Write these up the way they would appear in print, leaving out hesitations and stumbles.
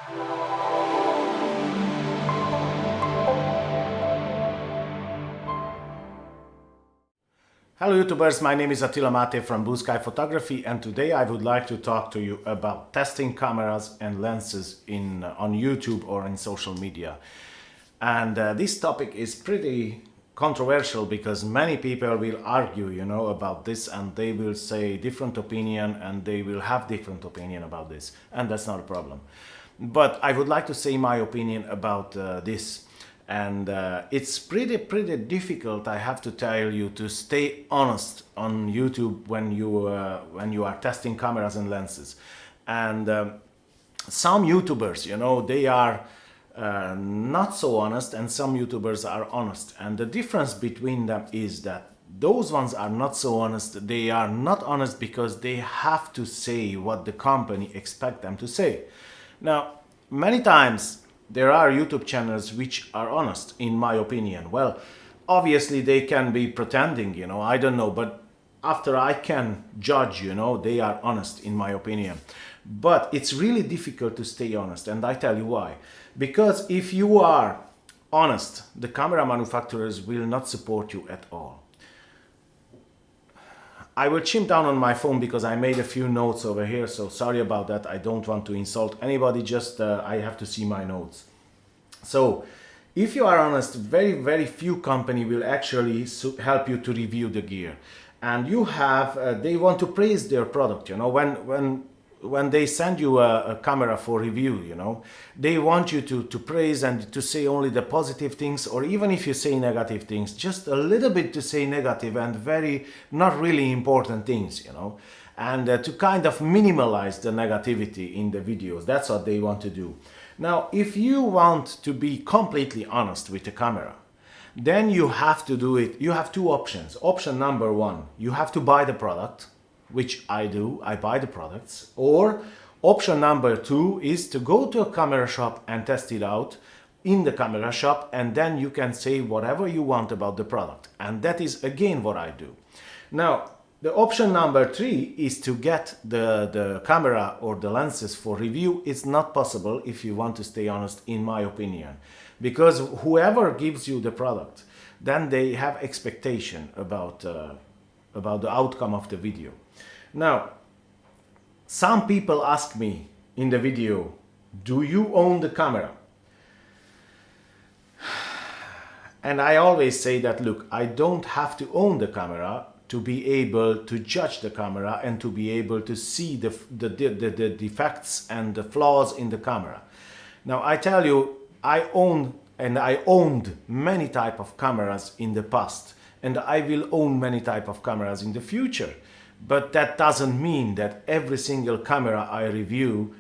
Hello YouTubers, my name is Attila Mate from Blue Sky Photography, and today I would like to talk to you about testing cameras and lenses on YouTube or in social media. And this topic is pretty controversial because many people will argue, about this, and they will say different opinion and they will have different opinion about this, and that's not a problem. But I would like to say my opinion about this. And it's pretty difficult, I have to tell you, to stay honest on YouTube when you are testing cameras and lenses. And some YouTubers, they are not so honest, and some YouTubers are honest. And the difference between them is that those ones are not so honest. They are not honest because they have to say what the company expects them to say. Now, many times there are YouTube channels which are honest, in my opinion. Well, obviously they can be pretending, I don't know, but after I can judge, they are honest, in my opinion. But it's really difficult to stay honest, and I tell you why. Because if you are honest, the camera manufacturers will not support you at all. I will chimp down on my phone because I made a few notes over here, so sorry about that. I don't want to insult anybody, just I have to see my notes. So, if you are honest, very few company will actually help you to review the gear. And you have, they want to praise their product, when they send you a camera for review, they want you to praise and to say only the positive things, or even if you say negative things, just a little bit to say negative and very not really important things, and to kind of minimalize the negativity in the videos. That's what they want to do. Now, if you want to be completely honest with the camera, then you have to do it. You have two options. Option number one, you have to buy the product, which I do, I buy the products. Or option number two is to go to a camera shop and test it out in the camera shop, and then you can say whatever you want about the product. And that is again what I do. Now, the option number three is to get the camera or the lenses for review. It's not possible if you want to stay honest, in my opinion. Because whoever gives you the product, then they have expectation about the outcome of the video. Now, some people ask me in the video, do you own the camera? And I always say that, look, I don't have to own the camera to be able to judge the camera and to be able to see the defects and the flaws in the camera. Now, I tell you, I owned many type of cameras in the past, and I will own many type of cameras in the future. But that doesn't mean that every single camera I review,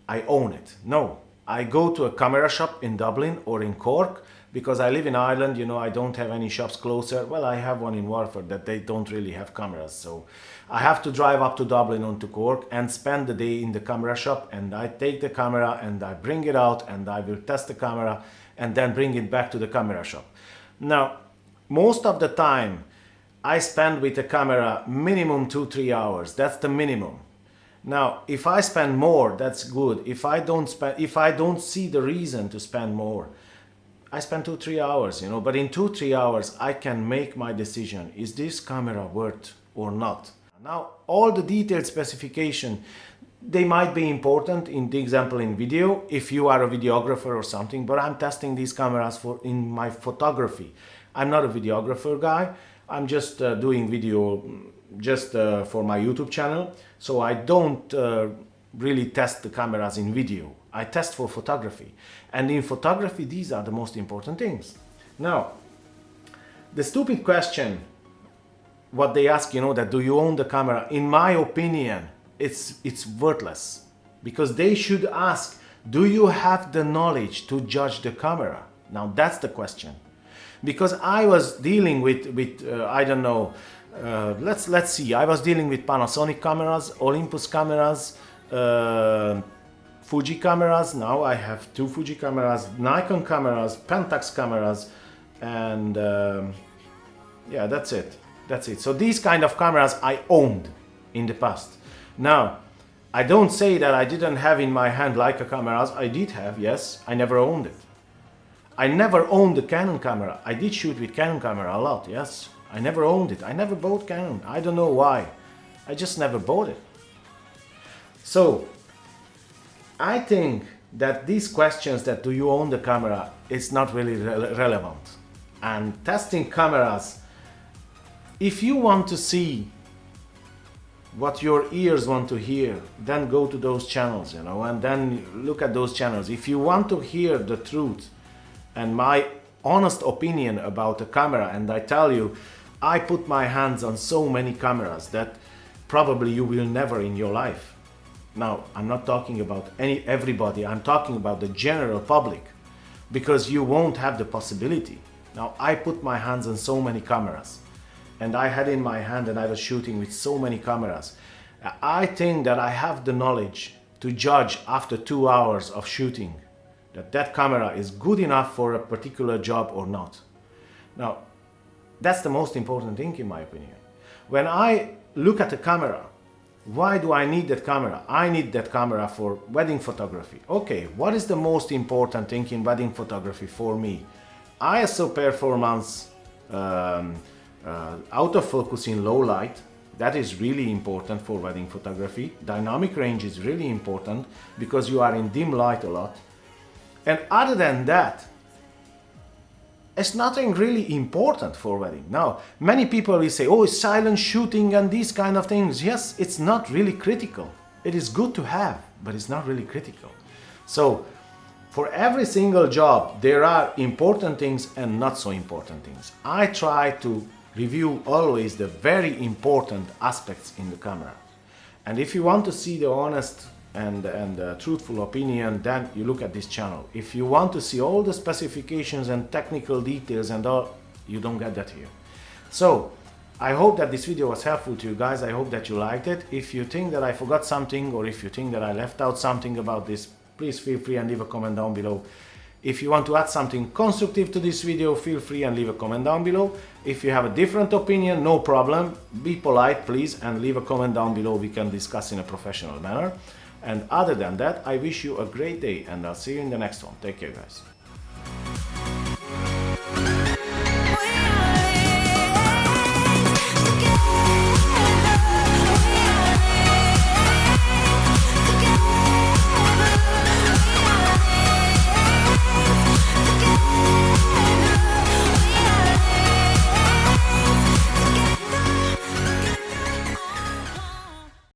I own it. No, I go to a camera shop in Dublin or in Cork, because I live in Ireland, I don't have any shops closer. Well, I have one in Waterford that they don't really have cameras. So I have to drive up to Dublin or to Cork and spend the day in the camera shop, and I take the camera and I bring it out and I will test the camera and then bring it back to the camera shop. Now, most of the time, I spend with the camera minimum 2-3 hours. That's the minimum. Now, if I spend more, that's good. If I don't see the reason to spend more, I spend 2-3 hours, but in 2-3 hours I can make my decision. Is this camera worth or not? Now, all the detailed specification, they might be important in the example in video if you are a videographer or something, but I'm testing these cameras in my photography. I'm not a videographer guy. I'm just doing video just for my YouTube channel. So I don't really test the cameras in video. I test for photography. And in photography, these are the most important things. Now, the stupid question, what they ask, that do you own the camera? In my opinion, it's worthless. Because they should ask, do you have the knowledge to judge the camera? Now, that's the question. Because I was dealing with I don't know, let's see, I was dealing with Panasonic cameras, Olympus cameras, Fuji cameras. Now I have 2 Fuji cameras, Nikon cameras, Pentax cameras, and yeah, that's it. So these kind of cameras I owned in the past. Now, I don't say that I didn't have in my hand Leica cameras. I did have, yes. I never owned it. I never owned the Canon camera. I did shoot with Canon camera a lot, yes. I never owned it. I never bought Canon. I don't know why. I just never bought it. So, I think that these questions that do you own the camera is not really relevant. And testing cameras, if you want to see what your ears want to hear, then go to those channels, you know, and then look at those channels. If you want to hear the truth and my honest opinion about the camera, and I tell you, I put my hands on so many cameras that probably you will never in your life. Now, I'm not talking about everybody, I'm talking about the general public, because you won't have the possibility. Now, I put my hands on so many cameras, and I had in my hand and I was shooting with so many cameras. I think that I have the knowledge to judge after 2 hours of shooting that that camera is good enough for a particular job or not. Now, that's the most important thing in my opinion. When I look at the camera, why do I need that camera? I need that camera for wedding photography. Okay, what is the most important thing in wedding photography for me? ISO performance, autofocus in low light, that is really important for wedding photography. Dynamic range is really important because you are in dim light a lot. And other than that, it's nothing really important for wedding. Now, many people will say, oh, it's silent shooting and these kind of things. Yes, it's not really critical. It is good to have, but it's not really critical. So, for every single job, there are important things and not so important things. I try to review always the very important aspects in the camera. And if you want to see the honest and truthful opinion, then you look at this channel. If you want to see all the specifications and technical details and all, you don't get that here. So, I hope that this video was helpful to you guys. I hope that you liked it. If you think that I forgot something, or if you think that I left out something about this, please feel free and leave a comment down below. If you want to add something constructive to this video, feel free and leave a comment down below. If you have a different opinion, no problem. Be polite, please, and leave a comment down below. We can discuss in a professional manner. And other than that, I wish you a great day, and I'll see you in the next one. Take care, guys.